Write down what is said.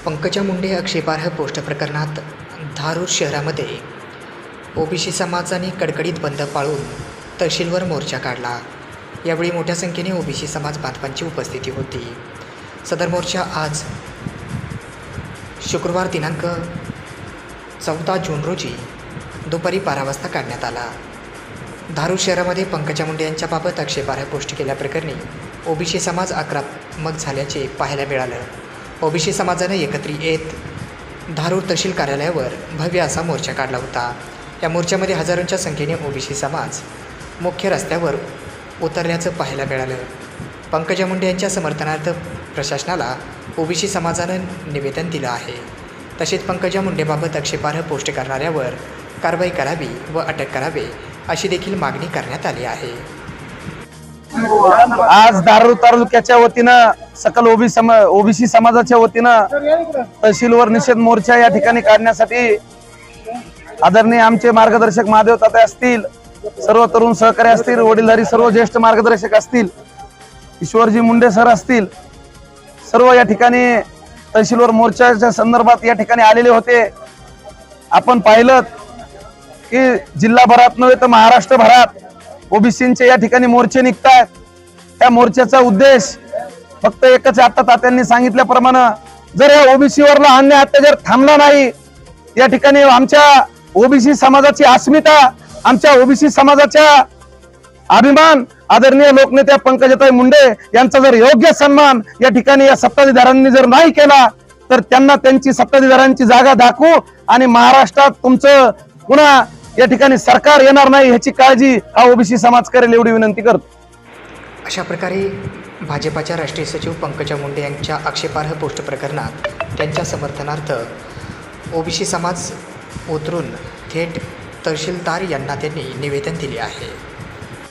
पंकजा मुंडे आक्षेपार्ह पोस्ट प्रकरणात धारूर शहरामध्ये ओबीसी समाजाने कडकडीत बंद पाळून तहसीलवर मोर्चा काढला। यावेळी मोठ्या संख्येने ओबीसी समाज बांधवांची उपस्थिती होती। सदर मोर्चा आज शुक्रवार दिनांक 14 जून रोजी दुपारी 12 वाजता काढण्यात आला। धारूर शहरामध्ये पंकजा मुंडे यांच्याबाबत आक्षेपार्ह पोस्ट केल्याप्रकरणी ओबीसी समाज आक्रमक झाल्याचे पाहायला मिळालं। ओबीसी समाजाने एकत्रित येत धारूर तहसील कार्यालयावर भव्य असा मोर्चा काढला होता। या मोर्चामध्ये हजारोंच्या संख्येने ओबीसी समाज मुख्य रस्त्यावर उतरल्याचं पाहायला मिळालं। पंकजा मुंडे यांच्या समर्थनार्थ प्रशासनाला ओबीसी समाजानं निवेदन दिलं आहे। तसेच पंकजा मुंडेबाबत आक्षेपार्ह पोस्ट करणाऱ्यावर कारवाई करावी व अटक करावे अशी देखील मागणी करण्यात आली आहे। आज धारूर तालुक्याच्या वतीनं सकल ओबीसी समाजाच्या वतीनं तहसीलवर निषेध मोर्चा या ठिकाणी काढण्यासाठी आदरणीय आमचे मार्गदर्शक महादेव तात्या असतील, सर्व तरुण सहकारी असतील, वडीलधारी सर्व ज्येष्ठ मार्गदर्शक असतील, ईश्वरजी मुंडे सर असतील, सर्व या ठिकाणी तहसीलवर मोर्चाच्या संदर्भात या ठिकाणी आलेले होते। आपण पाहिलं की जिल्हाभरात नव्हे तर महाराष्ट्रभरात ओबीसींचे या ठिकाणी मोर्चे निघतात। त्या मोर्चाचा उद्देश फक्त एकच आहे, आता तात्यांनी सांगितल्याप्रमाणे जर या ओबीसीवरला अन्याय अत्याचार थांबला नाही, या ठिकाणी आमच्या ओबीसी समाजाची अस्मिता, आमच्या ओबीसी समाजाचा अभिमान आदरणीय लोकनेत्या पंकजाताई मुंडे यांचा जर योग्य सन्मान या ठिकाणी या सत्ताधाऱ्यांनी जर नाही केला तर त्यांना त्यांची सत्ताधाऱ्यांची जागा दाखवू आणि महाराष्ट्रात तुमचं पुन्हा या ठिकाणी सरकार येणार नाही ह्याची काळजी हा ओबीसी समाज करेल एवढी विनंती करतो। अशा प्रकारे भाजपाच्या राष्ट्रीय सचिव पंकजा मुंडे यांच्या आक्षेपार्ह पोस्ट प्रकरणात त्यांच्या समर्थनार्थ ओबीसी समाज उतरून थेट तहसीलदार यांना त्यांनी निवेदन दिले आहे।